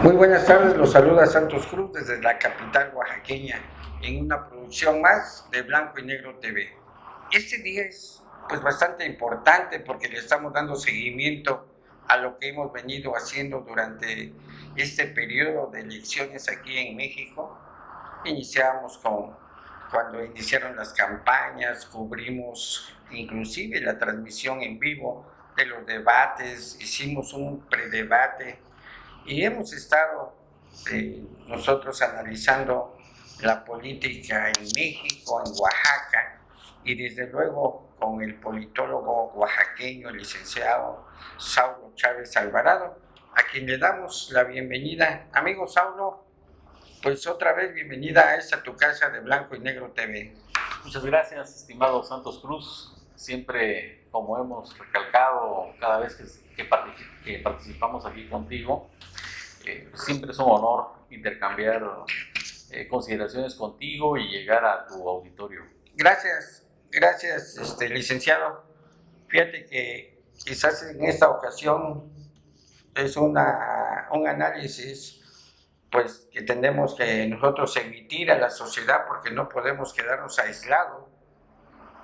Muy buenas tardes, los saluda Santos Cruz desde la capital oaxaqueña en una producción más de Blanco y Negro TV. Este día es pues bastante importante porque le estamos dando seguimiento a lo que hemos venido haciendo durante este periodo de elecciones aquí en México. Iniciamos cuando iniciaron las campañas, cubrimos inclusive la transmisión en vivo de los debates, hicimos un predebate y hemos estado nosotros analizando la política en México, en Oaxaca, y desde luego con el politólogo oaxaqueño, el licenciado Saulo Chávez Alvarado, a quien le damos la bienvenida. Amigo Saulo, pues otra vez bienvenida a esta tu casa de Blanco y Negro TV. Muchas gracias, estimado Santos Cruz. Siempre, como hemos recalcado cada vez que participamos aquí contigo, siempre es un honor intercambiar consideraciones contigo y llegar a tu auditorio. Gracias, licenciado. Fíjate que quizás en esta ocasión es un análisis pues que tenemos que nosotros emitir a la sociedad porque no podemos quedarnos aislados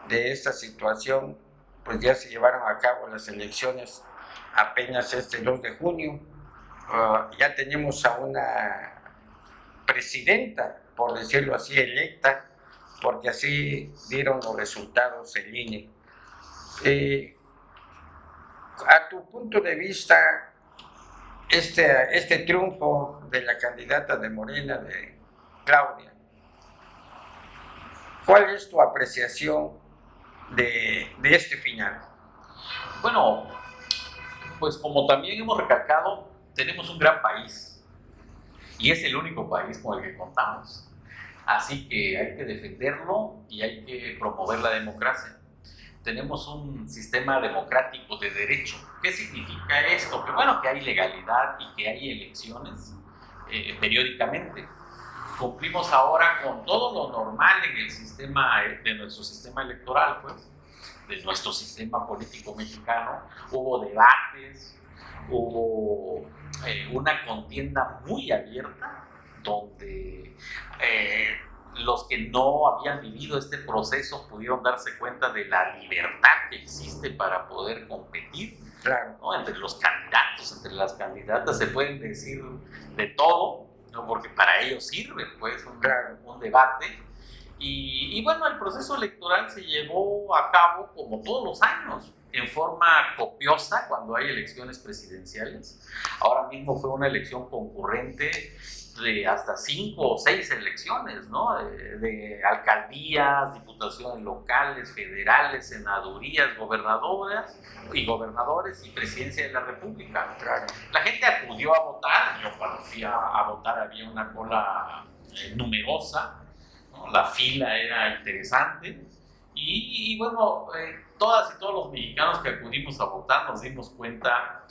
de esta situación. Pues ya se llevaron a cabo las elecciones apenas este 2 de junio. Ya tenemos a una presidenta, por decirlo así, electa, porque así dieron los resultados el INE. A tu punto de vista, este triunfo de la candidata de Morena, de Claudia, ¿cuál es tu apreciación de este final? Bueno, pues como también hemos recalcado, tenemos un gran país y es el único país con el que contamos. Así que hay que defenderlo y hay que promover la democracia. Tenemos un sistema democrático de derecho. ¿Qué significa esto? Que bueno, que hay legalidad y que hay elecciones periódicamente. Cumplimos ahora con todo lo normal en el sistema, de nuestro sistema electoral, pues, de nuestro sistema político mexicano. Hubo debates, hubo una contienda muy abierta donde los que no habían vivido este proceso pudieron darse cuenta de la libertad que existe para poder competir, claro, ¿no? Entre los candidatos, entre las candidatas, se pueden decir de todo, ¿no? Porque para ello sirve pues un debate. Y bueno, el proceso electoral se llevó a cabo como todos los años, en forma copiosa cuando hay elecciones presidenciales. Ahora mismo fue una elección concurrente de hasta 5 o 6 elecciones, ¿no? De alcaldías, diputaciones locales, federales, senadurías, gobernadores y presidencia de la República. La gente acudió a votar. Yo cuando fui a votar había una cola numerosa, ¿no? La fila era interesante y bueno, todas y todos los mexicanos que acudimos a votar nos dimos cuenta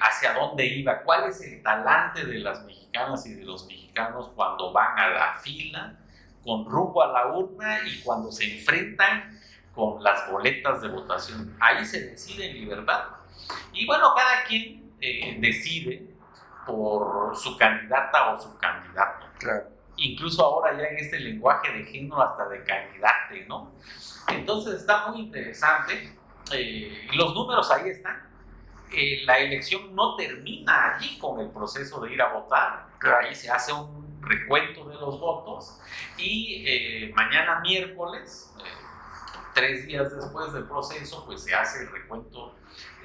hacia dónde iba, cuál es el talante de las mexicanas y de los mexicanos cuando van a la fila con rumbo a la urna y cuando se enfrentan con las boletas de votación. Ahí se decide en libertad. Y bueno, cada quien decide por su candidata o su candidato. Claro. Incluso ahora ya en este lenguaje de género hasta de candidate, ¿no? Entonces está muy interesante. Los números ahí están. La elección no termina allí con el proceso de ir a votar. Ahí se hace un recuento de los votos y mañana miércoles, 3 días después del proceso, pues se hace el recuento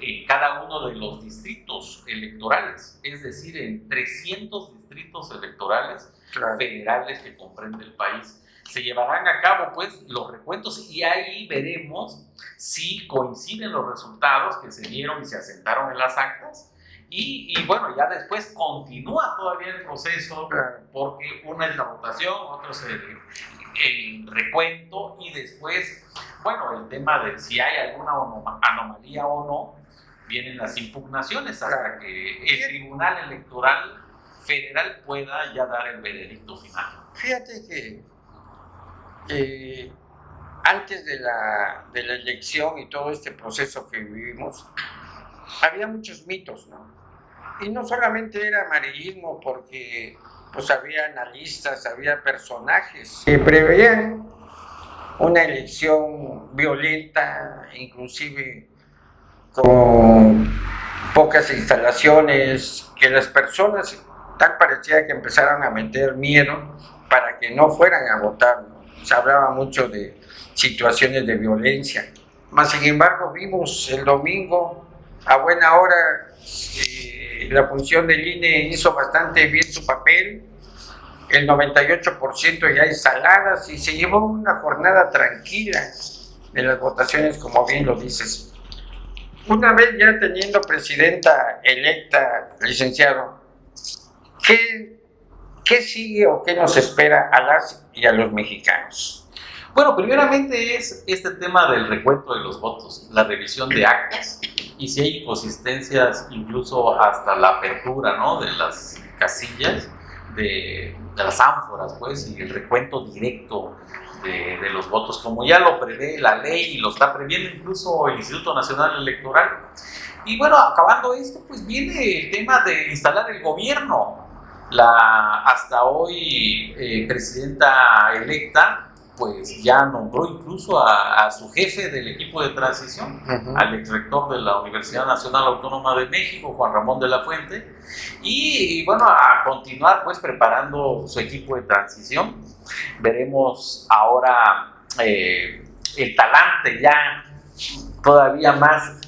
en cada uno de los distritos electorales, es decir, en 300 distritos electorales federales que comprende el país. Se llevarán a cabo pues los recuentos y ahí veremos si coinciden los resultados que se dieron y se asentaron en las actas y bueno, ya después continúa todavía el proceso porque una es la votación, otro es el recuento y después, bueno, el tema de si hay alguna anomalía o no, vienen las impugnaciones hasta que el Tribunal Electoral Federal pueda ya dar el veredicto final. Fíjate que antes de la elección y todo este proceso que vivimos, había muchos mitos, ¿no? Y no solamente era amarillismo, porque pues había analistas, había personajes que preveían una elección violenta, inclusive con pocas instalaciones, que las personas tal parecía que empezaron a meter miedo para que no fueran a votar, ¿no? Se hablaba mucho de situaciones de violencia. Mas, sin embargo, vimos el domingo a buena hora, la función del INE hizo bastante bien su papel, el 98% ya instaladas, y se llevó una jornada tranquila de las votaciones, como bien lo dices. Una vez ya teniendo presidenta electa, licenciado, ¿qué sigue o qué nos espera a las y a los mexicanos? Bueno, primeramente es este tema del recuento de los votos, la revisión de actas y si hay inconsistencias, incluso hasta la apertura, ¿no?, de las casillas, de las ánforas, pues, y el recuento directo de los votos, como ya lo prevé la ley y lo está previendo incluso el Instituto Nacional Electoral. Y bueno, acabando esto, pues viene el tema de instalar el gobierno. La hasta hoy presidenta electa pues ya nombró incluso a su jefe del equipo de transición, al exrector de la Universidad Nacional Autónoma de México, Juan Ramón de la Fuente, y bueno, a continuar pues preparando su equipo de transición. Veremos ahora el talante ya todavía más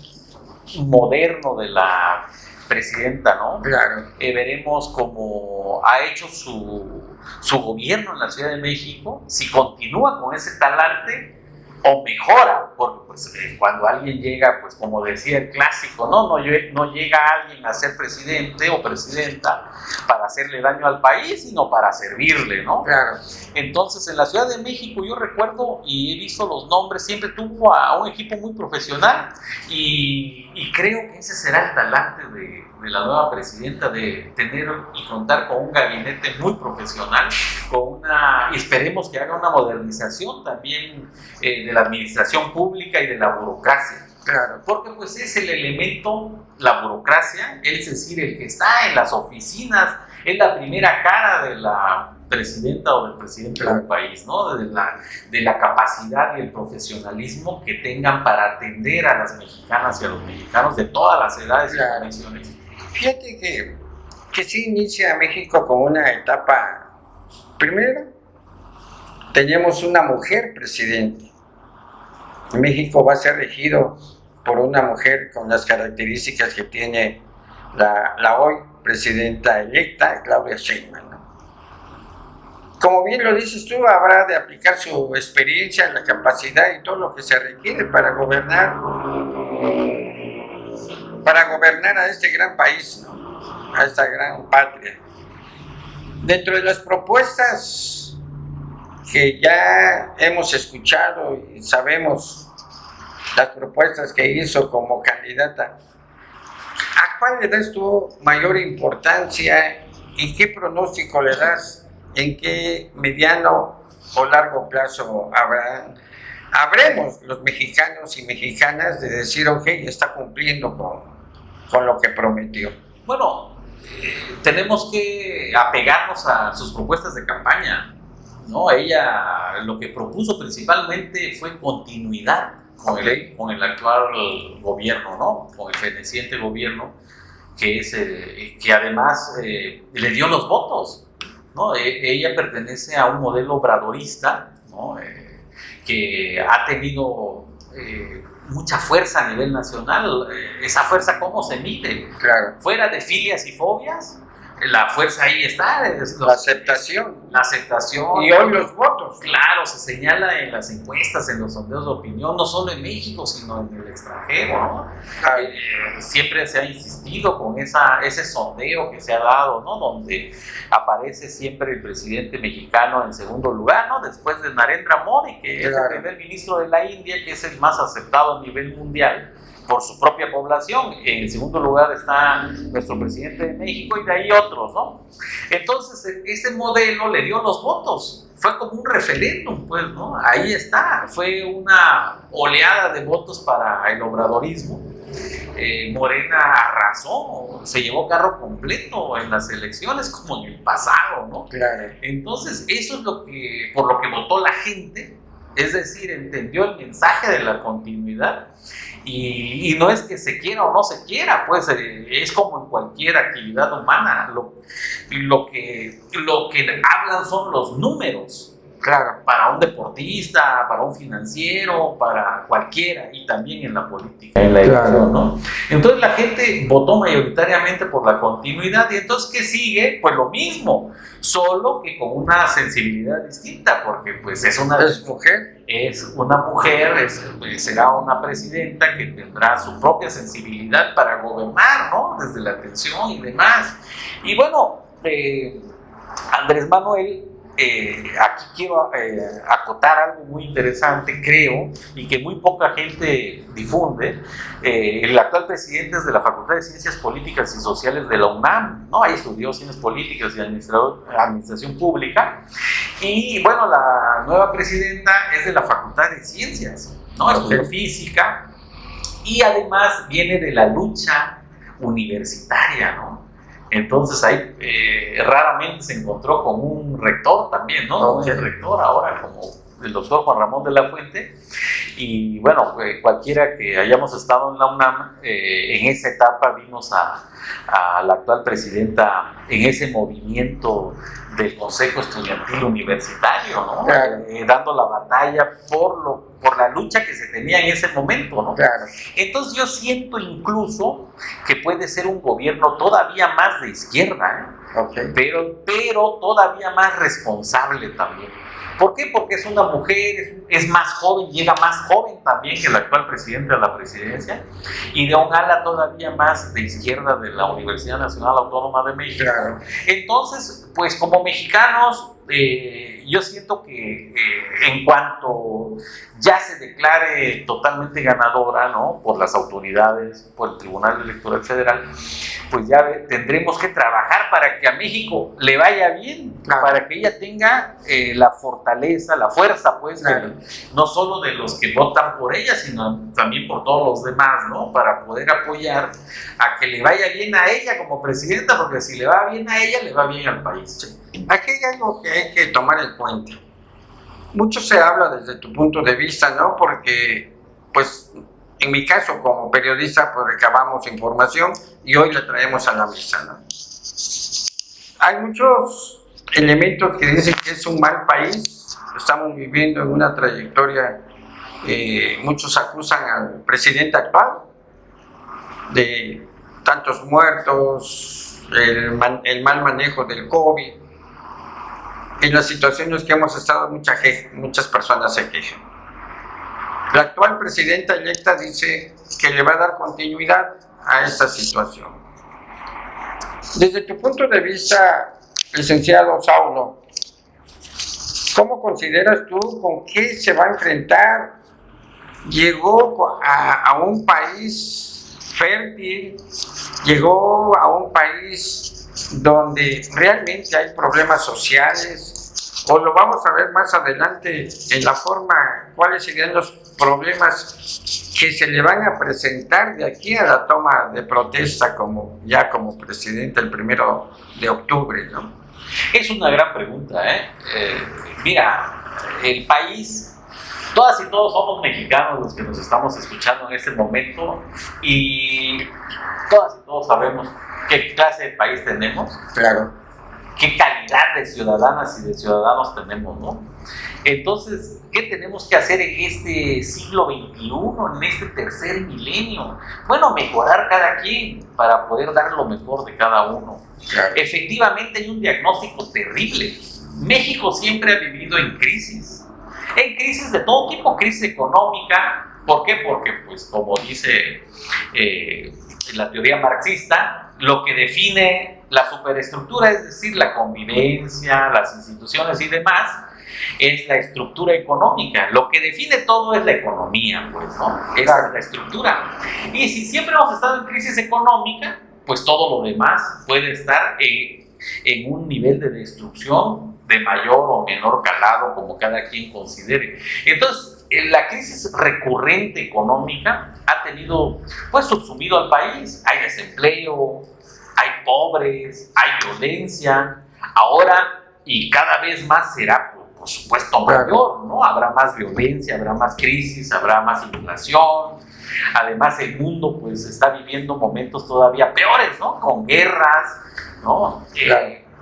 moderno de la presidenta, ¿no? Claro. Veremos cómo ha hecho su gobierno en la Ciudad de México, si continúa con ese talante o mejora, porque pues, cuando alguien llega, pues como decía el clásico, no llega alguien a ser presidente o presidenta para hacerle daño al país, sino para servirle, ¿no? Claro. Entonces, en la Ciudad de México yo recuerdo y he visto los nombres, siempre tuvo a un equipo muy profesional y creo que ese será el talante de la nueva presidenta, de tener y contar con un gabinete muy profesional, y esperemos que haga una modernización también de la administración pública y de la burocracia. Claro. Porque pues es el elemento, la burocracia, es decir, el que está en las oficinas, es la primera cara de la presidenta o del presidente de un país, ¿no? De la capacidad y el profesionalismo que tengan para atender a las mexicanas y a los mexicanos de todas las edades y condiciones. Fíjate que sí inicia México con una etapa. Primero, tenemos una mujer presidente. México va a ser regido por una mujer con las características que tiene la hoy presidenta electa, Claudia Sheinbaum, ¿no? Como bien lo dices tú, habrá de aplicar su experiencia, la capacidad y todo lo que se requiere para gobernar a este gran país, ¿no?, a esta gran patria. Dentro de las propuestas que ya hemos escuchado y sabemos las propuestas que hizo como candidata, ¿a cuál le das tú mayor importancia y qué pronóstico le das? ¿En qué mediano o largo plazo habremos los mexicanos y mexicanas de decir, ok, está cumpliendo con lo que prometió? Bueno, tenemos que apegarnos a sus propuestas de campaña, ¿no? Ella lo que propuso principalmente fue continuidad con el actual gobierno, ¿no? Con el feneciente gobierno, que además le dio los votos, ¿no? Ella pertenece a un modelo obradorista, ¿no? Que ha tenido mucha fuerza a nivel nacional. Esa fuerza, ¿cómo se mide? Claro. Fuera de filias y fobias, la fuerza ahí está. La aceptación. La aceptación. Y hoy los votos. Claro, se señala en las encuestas, en los sondeos de opinión, no solo en México, sino en el extranjero, ¿no? Siempre se ha insistido con ese sondeo que se ha dado, ¿no? Donde aparece siempre el presidente mexicano en segundo lugar, ¿no? Después de Narendra Modi, que es el primer ministro de la India, que es el más aceptado a nivel mundial por su propia población. En segundo lugar está nuestro presidente de México y de ahí otros, ¿no? Entonces, este modelo le dio los votos. Fue como un referéndum, pues, ¿no? Ahí está. Fue una oleada de votos para el obradorismo. Morena arrasó, se llevó carro completo en las elecciones como en el pasado, ¿no? Claro. Entonces, eso es por lo que votó la gente, es decir, entendió el mensaje de la continuidad. Y no es que se quiera o no se quiera, pues es como en cualquier actividad humana. Lo que hablan son los números. Claro. Para un deportista, para un financiero, para cualquiera, y también en la política, en la elección, ¿no? Entonces la gente votó mayoritariamente por la continuidad, y entonces ¿qué sigue? Pues lo mismo, solo que con una sensibilidad distinta, porque pues es una mujer, será una presidenta que tendrá su propia sensibilidad para gobernar, ¿no? Desde la atención y demás. Y bueno, Andrés Manuel, aquí quiero acotar algo muy interesante, creo, y que muy poca gente difunde. El actual presidente es de la Facultad de Ciencias Políticas y Sociales de la UNAM, ¿no? Ahí estudió Ciencias Políticas y Administración Pública. Y bueno, la nueva presidenta es de la Facultad de Ciencias, ¿no? Estudió Física y además viene de la lucha universitaria, ¿no? Entonces ahí raramente se encontró con un rector también, ¿no? Okay. El rector ahora como el doctor Juan Ramón de la Fuente. Y bueno, cualquiera que hayamos estado en la UNAM, en esa etapa vimos a la actual presidenta en ese movimiento del Consejo Estudiantil Universitario, ¿no? Claro. Dando la batalla por la lucha que se tenía en ese momento, ¿no? Claro. Entonces yo siento incluso que puede ser un gobierno todavía más de izquierda, okay. pero todavía más responsable también. ¿Por qué? Porque es una mujer, es más joven, llega más joven también que el actual presidente de la presidencia, y de un ala todavía más de izquierda de la Universidad Nacional Autónoma de México. Claro. Entonces, pues como mexicanos, yo siento que en cuanto ya se declare totalmente ganadora, ¿no? Por las autoridades, por el Tribunal Electoral Federal, pues ya tendremos que trabajar para que a México le vaya bien, claro. Para que ella tenga la fortaleza, la fuerza, pues, claro. No solo de los que votan por ella, sino también por todos los demás, ¿no? Para poder apoyar a que le vaya bien a ella como presidenta, porque si le va bien a ella, le va bien al país. Sí. Aquí hay algo que hay que tomar en cuenta. Mucho se habla desde tu punto de vista, ¿no? Porque, pues, en mi caso, como periodista, pues recabamos información y hoy la traemos a la mesa, ¿no? Hay muchos elementos que dicen que es un mal país. Estamos viviendo en una trayectoria, muchos acusan al presidente actual de tantos muertos, el mal manejo del COVID. En las situaciones que hemos estado, muchas personas se quejan. La actual presidenta electa dice que le va a dar continuidad a esta situación. Desde tu punto de vista, licenciado Saulo, ¿cómo consideras tú con qué se va a enfrentar? Llegó a un país fértil, llegó a un país donde realmente hay problemas sociales, o lo vamos a ver más adelante en la forma, cuáles serían los problemas que se le van a presentar de aquí a la toma de protesta como presidente el 1 de octubre, ¿no? Es una gran pregunta, mira, el país, todas y todos somos mexicanos los que nos estamos escuchando en este momento, y todas y todos sabemos qué clase de país tenemos, claro, qué calidad de ciudadanas y de ciudadanos tenemos, ¿no? Entonces, ¿qué tenemos que hacer en este siglo XXI, en este tercer milenio? Bueno, mejorar cada quien para poder dar lo mejor de cada uno. Claro. Efectivamente hay un diagnóstico terrible. México siempre ha vivido en crisis de todo tipo, crisis económica. ¿Por qué? Porque, pues, como dice la teoría marxista, lo que define la superestructura, es decir, la convivencia, las instituciones y demás, es la estructura económica. Lo que define todo es la economía, pues, ¿no? Esa es la estructura. Y si siempre hemos estado en crisis económica, pues todo lo demás puede estar en un nivel de destrucción de mayor o menor calado, como cada quien considere. Entonces, la crisis recurrente económica ha tenido, pues, subsumido al país. Hay desempleo, hay pobres, hay violencia. Ahora, y cada vez más será, por supuesto, mayor, ¿no? Habrá más violencia, habrá más crisis, habrá más inflación. Además, el mundo, pues, está viviendo momentos todavía peores, ¿no? Con guerras, ¿no?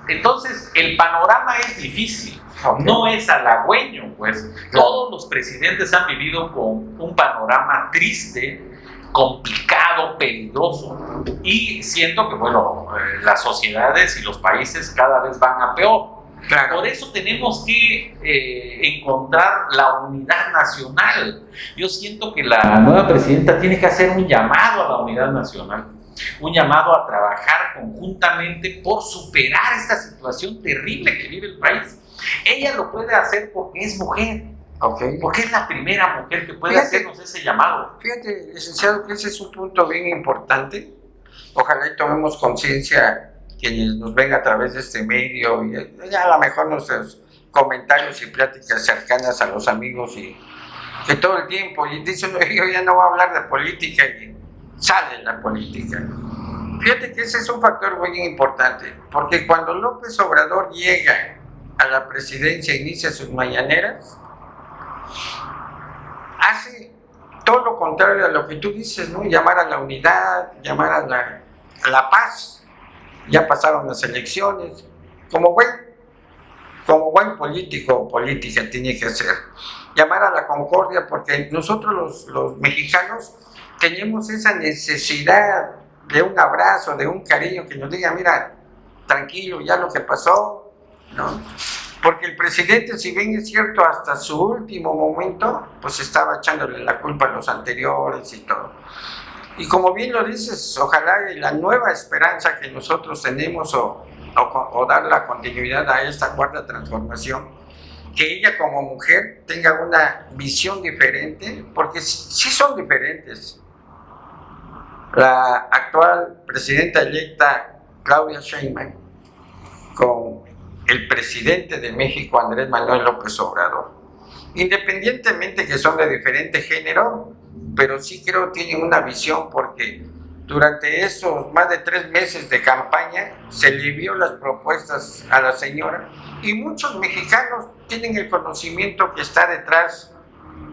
Entonces, el panorama es difícil. No es halagüeño, pues. Todos los presidentes han vivido con un panorama triste, complicado, peligroso, y siento que, bueno, las sociedades y los países cada vez van a peor. Claro. Por eso tenemos que encontrar la unidad nacional. Yo siento que la nueva presidenta tiene que hacer un llamado a la unidad nacional, un llamado a trabajar conjuntamente por superar esta situación terrible que vive el país. Ella lo puede hacer porque es mujer, porque es la primera mujer que puede hacernos ese llamado. Fíjate, licenciado, que ese es un punto bien importante. Ojalá y tomemos conciencia quienes nos ven a través de este medio, y ya a lo mejor nuestros comentarios y pláticas cercanas a los amigos, y que todo el tiempo, y dicen, yo ya no voy a hablar de política, y sale la política. Fíjate que ese es un factor muy importante, porque cuando López Obrador llega a la presidencia e inicia sus mañaneras, hace todo lo contrario a lo que tú dices, ¿no? Llamar a la unidad, llamar a la paz. Ya pasaron las elecciones, como buen político o política tiene que hacer, llamar a la concordia, porque nosotros los mexicanos tenemos esa necesidad de un abrazo, de un cariño que nos diga, mira, tranquilo, ya lo que pasó, ¿no? Porque el presidente, si bien es cierto, hasta su último momento, pues estaba echándole la culpa a los anteriores y todo. Y como bien lo dices, ojalá la nueva esperanza que nosotros tenemos o dar la continuidad a esta cuarta transformación, que ella como mujer tenga una visión diferente, porque sí son diferentes. La actual presidenta electa, Claudia Sheinbaum, con el presidente de México, Andrés Manuel López Obrador, independientemente que son de diferente género, pero sí creo que tienen una visión, porque durante esos más de 3 meses de campaña se le vio las propuestas a la señora, y muchos mexicanos tienen el conocimiento que está detrás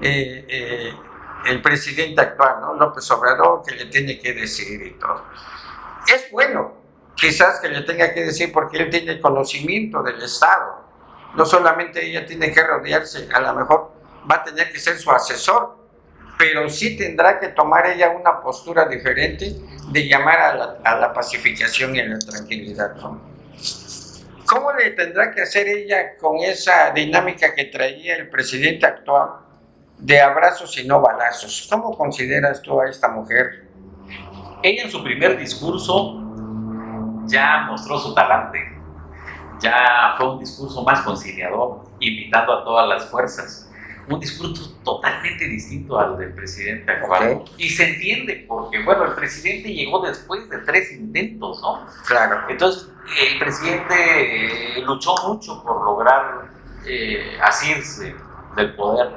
el presidente actual, ¿no? López Obrador, que le tiene que decir y todo. Es bueno, quizás que le tenga que decir, porque él tiene conocimiento del Estado. No solamente ella tiene que rodearse, a lo mejor va a tener que ser su asesor, pero sí tendrá que tomar ella una postura diferente de llamar a la pacificación y a la tranquilidad, ¿no? ¿Cómo le tendrá que hacer ella con esa dinámica que traía el presidente actual de abrazos y no balazos? ¿Cómo consideras tú a esta mujer? Ella en su primer discurso ya mostró su talante, ya fue un discurso más conciliador, invitando a todas las fuerzas. Un discurso totalmente distinto al del presidente actual. Y se entiende porque, bueno, el presidente llegó después de 3 intentos, ¿no? Claro. Entonces, el presidente luchó mucho por lograr asirse del poder.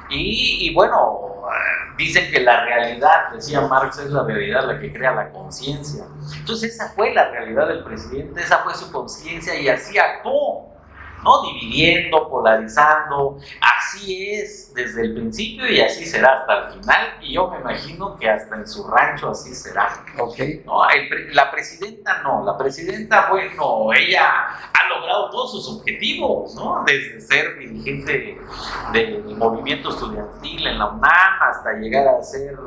Y bueno, dicen que la realidad, decía Marx, es la realidad la que crea la conciencia. Entonces, esa fue la realidad del presidente, esa fue su conciencia, y así actuó, ¿no? Dividiendo, polarizando. Así es desde el principio y así será hasta el final, y yo me imagino que hasta en su rancho así será. ¿No? La presidenta no, la presidenta, bueno, ella ha logrado todos sus objetivos, ¿no? Desde ser dirigente del movimiento estudiantil en la UNAM hasta llegar a ser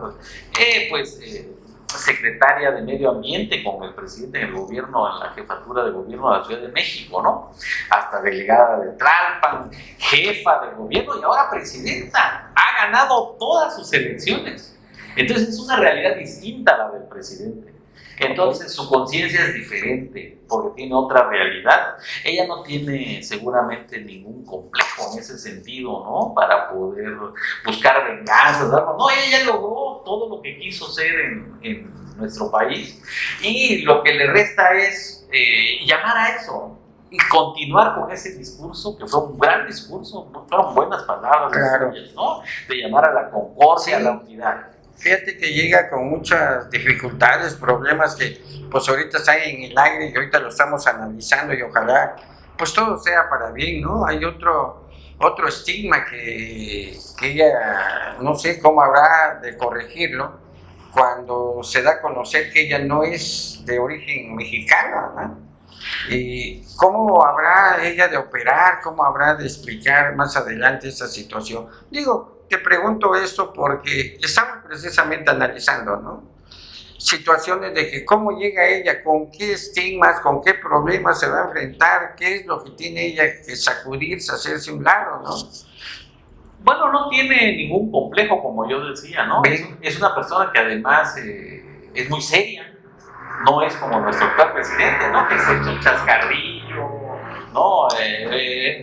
secretaria de Medio Ambiente con el presidente en el gobierno, en la jefatura de gobierno de la Ciudad de México, ¿no? Hasta delegada de Tlalpan, jefa de gobierno y ahora presidenta. Ha ganado todas sus elecciones. Entonces es una realidad distinta a la del presidente. Entonces su conciencia es diferente porque tiene otra realidad. Ella no tiene seguramente ningún complejo en ese sentido, ¿no? Para poder buscar venganzas, ¿no? No, ella ya logró todo lo que quiso ser en nuestro país, y lo que le resta es llamar a eso, y continuar con ese discurso, que fue un gran discurso, ¿no? Fueron buenas palabras, claro, ¿no? De llamar a la concordia, sí, a la unidad. Fíjate que llega con muchas dificultades, problemas que pues ahorita están en el aire y ahorita lo estamos analizando y ojalá pues todo sea para bien, ¿no? Hay otro estigma que ella, no sé cómo habrá de corregirlo, cuando se da a conocer que ella no es de origen mexicano, ¿no? ¿Y cómo habrá ella de operar, cómo habrá de explicar más adelante esa situación? Digo, te pregunto esto porque estamos precisamente analizando, ¿no? Situaciones de que cómo llega ella, con qué estigmas, con qué problemas se va a enfrentar, qué es lo que tiene ella que sacudirse, hacerse a un lado, ¿no? Bueno, no tiene ningún complejo, como yo decía, ¿no? Es una persona que además es muy seria. No es como nuestro actual presidente, ¿no? Que se echa un chascarrillo, ¿no?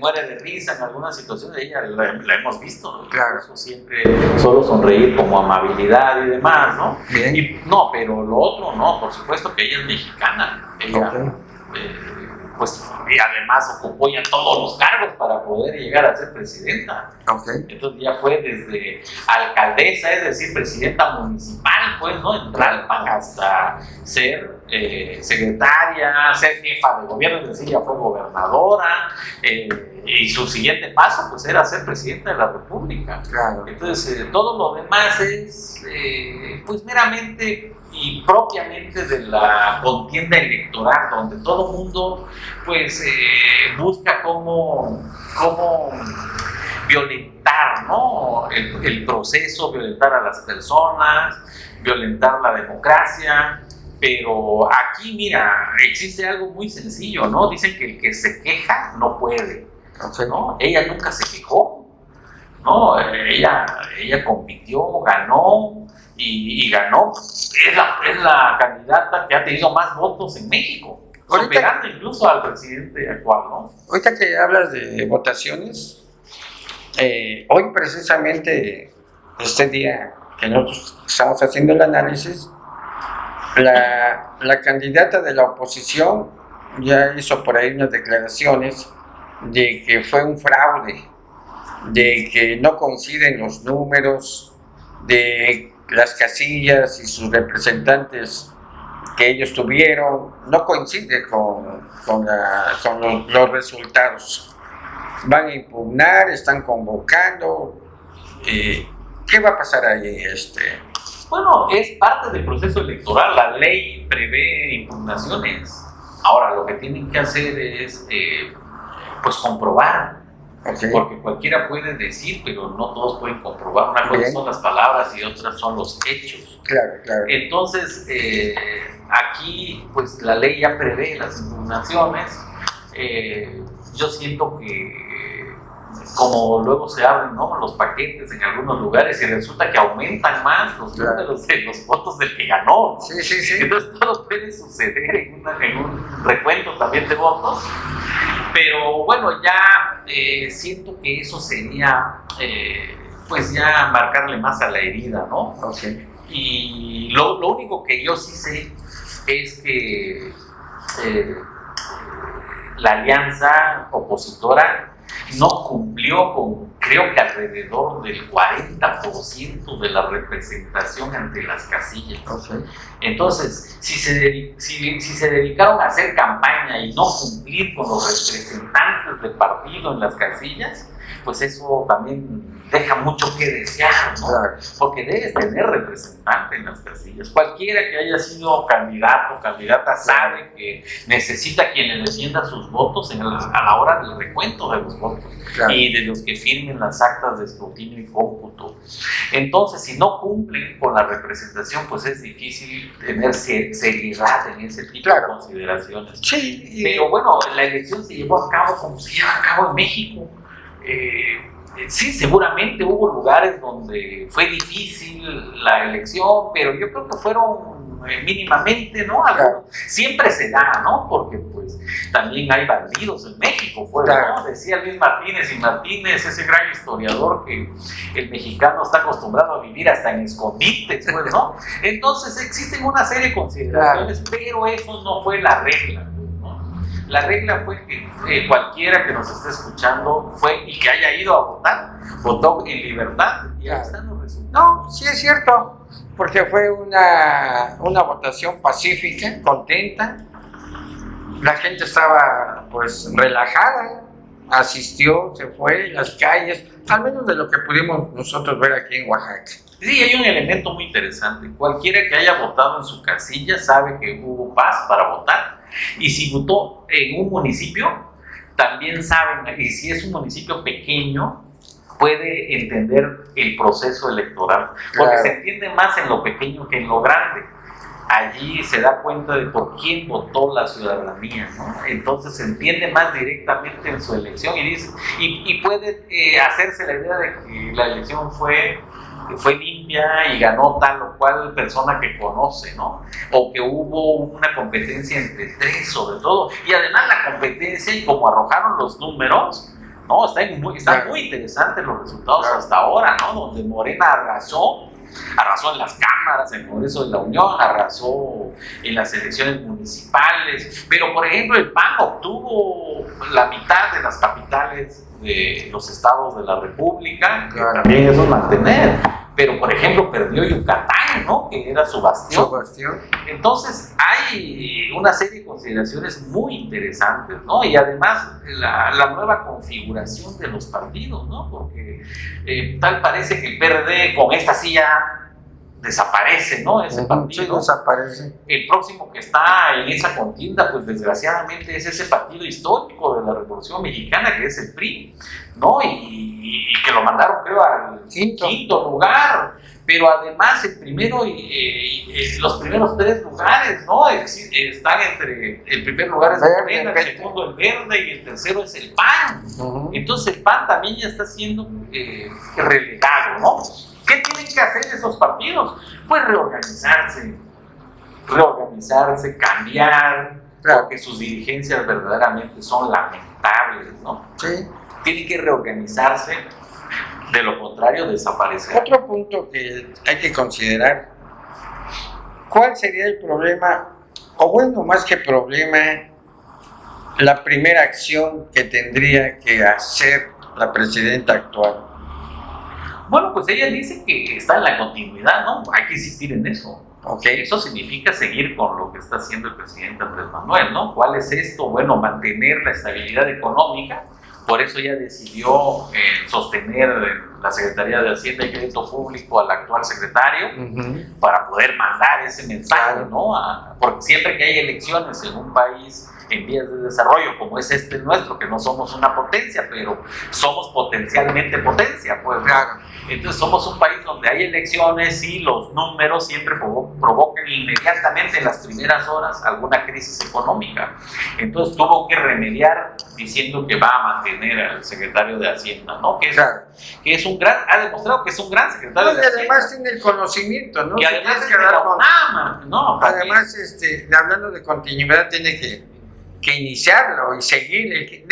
Muere de risa en algunas situaciones. Ella la hemos visto, ¿no? Claro. Eso siempre solo sonreír como amabilidad y demás, ¿no? Bien. Y, no, pero lo otro no, por supuesto que ella es mexicana. Ella, okay. Pues, y además ocupó ya todos los cargos para poder llegar a ser presidenta. Okay. Entonces ya fue desde alcaldesa, es decir, presidenta municipal, pues, ¿no? En Tlalpan, hasta ser secretaria, ser jefa de gobierno, es decir, ya fue gobernadora, y su siguiente paso, pues, era ser presidenta de la República. Claro. Entonces, todo lo demás es, pues, meramente y propiamente de la contienda electoral, donde todo mundo pues busca cómo violentar, ¿no? el proceso, violentar a las personas, violentar la democracia. Pero aquí, mira, existe algo muy sencillo, ¿no? Dicen que el que se queja no puede, ¿no? Ella nunca se quejó, ¿no? Ella compitió, ganó, y ganó. Es la candidata que ha tenido más votos en México, superando incluso al presidente actual, ¿no? Ahorita que hablas de votaciones, hoy precisamente, este día que nosotros estamos haciendo el análisis, la candidata de la oposición ya hizo por ahí unas declaraciones de que fue un fraude, de que no coinciden los números, de las casillas y sus representantes que ellos tuvieron, no coincide con los resultados. Van a impugnar, están convocando. ¿Qué va a pasar ahí? Bueno, es parte del proceso electoral, la ley prevé impugnaciones. Ahora, lo que tienen que hacer es pues comprobar. Okay. Porque cualquiera puede decir, pero no todos pueden comprobar. Una cosa son las palabras y otras son los hechos. Claro, claro. Entonces, aquí, pues la ley ya prevé las impugnaciones. Yo siento que, como luego se abren, ¿no?, los paquetes en algunos lugares y resulta que aumentan más los números de los votos del que ganó, ¿no? Sí, sí, sí. Entonces, todo puede suceder en un recuento también de votos. Pero bueno, ya siento que eso sería, pues ya marcarle más a la herida, ¿no? Okay. Y lo único que yo sí sé es que la alianza opositora no cumplió con, creo que alrededor del 40% de la representación ante las casillas. Okay. Entonces, si se dedicaron a hacer campaña y no cumplir con los representantes del partido en las casillas, pues eso también deja mucho que desear, ¿no? Claro. Porque debes tener representante en las casillas. Cualquiera que haya sido candidato o candidata sabe que necesita quien le defienda sus votos a la hora del recuento de los votos. Claro. Y de los que firmen las actas de escrutinio y cómputo. Entonces, si no cumplen con la representación, pues es difícil tener seriedad en ese tipo de consideraciones. Sí. Pero bueno, la elección se llevó a cabo como se lleva a cabo en México. Sí, seguramente hubo lugares donde fue difícil la elección, pero yo creo que fueron mínimamente, ¿no? Claro. Siempre se da, ¿no? Porque pues también hay bandidos en México, pues, claro, ¿no? Decía Luis Martínez y Martínez, ese gran historiador, que el mexicano está acostumbrado a vivir hasta en escondites, pues, ¿no? Entonces existen una serie de consideraciones, claro, pero eso no fue la regla, ¿no? La regla fue que cualquiera que nos esté escuchando fue y que haya ido a votar, votó en libertad y ahí están los resultados. No, sí es cierto, porque fue una votación pacífica, contenta. La gente estaba pues relajada, asistió, se fue en las calles, al menos de lo que pudimos nosotros ver aquí en Oaxaca. Sí, hay un elemento muy interesante. Cualquiera que haya votado en su casilla sabe que hubo paz para votar. Y si votó en un municipio, también saben, y si es un municipio pequeño, puede entender el proceso electoral. Porque se entiende más en lo pequeño que en lo grande. Allí se da cuenta de por quién votó la ciudadanía, ¿no? Entonces se entiende más directamente en su elección y, dice, y puede hacerse la idea de que la elección fue limpia y ganó tal o cual persona que conoce, ¿no? O que hubo una competencia entre tres, sobre todo. Y además la competencia, y como arrojaron los números, ¿no? Están muy interesantes los resultados hasta ahora, ¿no? Donde Morena arrasó en las cámaras, en el Congreso de la Unión, arrasó en las elecciones municipales, pero por ejemplo el PAN obtuvo la mitad de las capitales de los estados de la República, que también eso es mantener, pero por ejemplo perdió Yucatán, ¿no? Que era su bastión. Entonces hay una serie de consideraciones muy interesantes, ¿no? Y además la nueva configuración de los partidos, ¿no? Porque tal parece que el PRD con esta silla desaparece, ¿no? Ese partido. Sí, desaparece. El próximo que está en esa contienda, pues desgraciadamente es ese partido histórico de la Revolución Mexicana, que es el PRI, ¿no? Y que lo mandaron, creo, al quinto lugar. Pero además el primero los primeros tres lugares, ¿no? Están entre, el primer lugar es el Morena, el segundo el Verde y el tercero es el PAN. Entonces el PAN también ya está siendo relegado, ¿no? ¿Qué tienen que hacer esos partidos? Pues reorganizarse, cambiar, porque sus dirigencias verdaderamente son lamentables, ¿no? Sí. Tienen que reorganizarse, de lo contrario desaparecer. Otro punto que hay que considerar, ¿cuál sería el problema, o bueno, más que problema, la primera acción que tendría que hacer la presidenta actual? Bueno, pues ella dice que está en la continuidad, ¿no? Hay que insistir en eso. Okay. Eso significa seguir con lo que está haciendo el presidente Andrés Manuel, ¿no? ¿Cuál es esto? Bueno, mantener la estabilidad económica. Por eso ella decidió sostener la Secretaría de Hacienda y Crédito Público al actual secretario para poder mandar ese mensaje, ¿no? Porque siempre que hay elecciones en un país en vías de desarrollo, como es este nuestro, que no somos una potencia, pero somos potencialmente potencia, pues. Claro. Entonces somos un país donde hay elecciones y los números siempre provocan inmediatamente en las primeras horas alguna crisis económica. Entonces tuvo que remediar diciendo que va a mantener al secretario de Hacienda, ¿no? Que es un gran, ha demostrado que es un gran secretario de Hacienda. Y además tiene el conocimiento, ¿no? Que además es de la UNAM, ¿no? Además, hablando de continuidad, tiene que iniciarlo y seguirle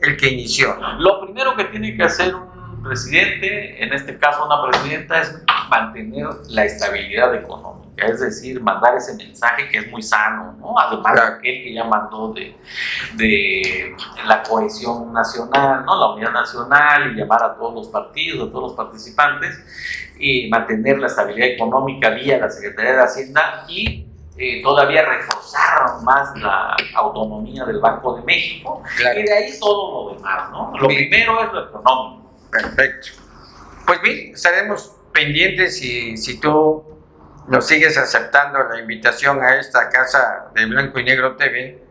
el que inició. Lo primero que tiene que hacer un presidente, en este caso una presidenta, es mantener la estabilidad económica, es decir, mandar ese mensaje que es muy sano, ¿no? Además de aquel que ya mandó de la cohesión nacional, ¿no? La unidad nacional, y llamar a todos los partidos, a todos los participantes, y mantener la estabilidad económica vía la Secretaría de Hacienda y todavía reforzar más la autonomía del Banco de México, y de ahí todo lo demás, ¿no? Lo primero es lo económico. Perfecto. Pues bien, estaremos pendientes si tú nos sigues aceptando la invitación a esta casa de Blanco y Negro TV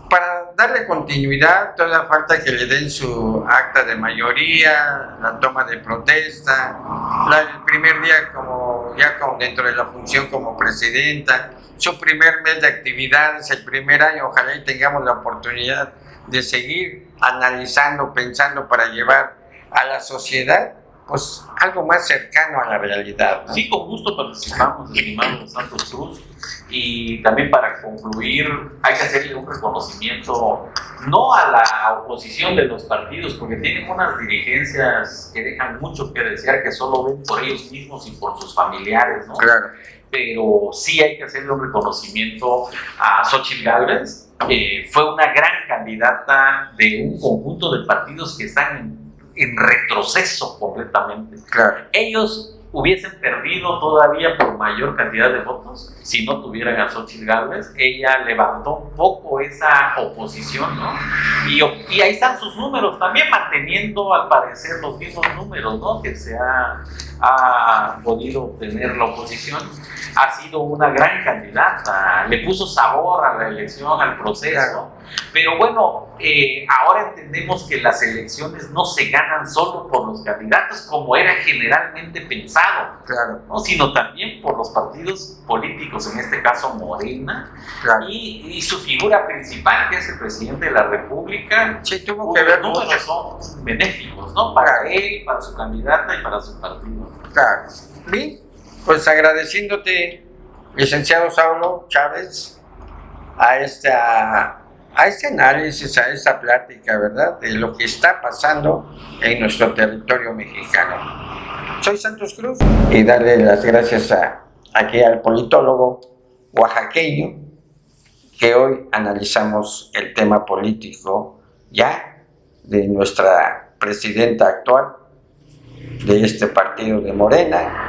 para darle continuidad. Todavía falta que le den su acta de mayoría, la toma de protesta, el primer día dentro de la función como presidenta, su primer mes de actividades, el primer año. Ojalá y tengamos la oportunidad de seguir analizando, pensando para llevar a la sociedad pues algo más cercano a la realidad, ¿no? Sí, con gusto participamos, estimado Santos Cruz, y también para concluir hay que hacerle un reconocimiento no a la oposición de los partidos, porque tienen unas dirigencias que dejan mucho que desear, que solo ven por ellos mismos y por sus familiares, ¿no? Claro. Pero sí hay que hacerle un reconocimiento a Xóchitl Gálvez. Fue una gran candidata de un conjunto de partidos que están en retroceso completamente. Claro. Ellos hubiesen perdido todavía por mayor cantidad de votos si no tuvieran a Xóchitl Gálvez. Ella levantó un poco esa oposición, ¿no? Y ahí están sus números, también manteniendo al parecer los mismos números, ¿no? Que se ha podido obtener la oposición. Ha sido una gran candidata, le puso sabor a la elección, al proceso. Claro. Pero bueno, ahora entendemos que las elecciones no se ganan solo por los candidatos como era generalmente pensado, Claro. ¿no? Sino también por los partidos políticos, en este caso Morena, Claro. y su figura principal, que es el presidente de la República. Sí, tuvo que ver los mucho. números son benéficos, ¿no? Para Claro. él, para su candidata y para su partido. Claro. Bien, pues agradeciéndote, licenciado Saulo Chávez, a este análisis, a esta plática, ¿verdad?, de lo que está pasando en nuestro territorio mexicano. Soy Santos Cruz y darle las gracias aquí al politólogo oaxaqueño que hoy analizamos el tema político ya de nuestra presidenta actual de este partido de Morena,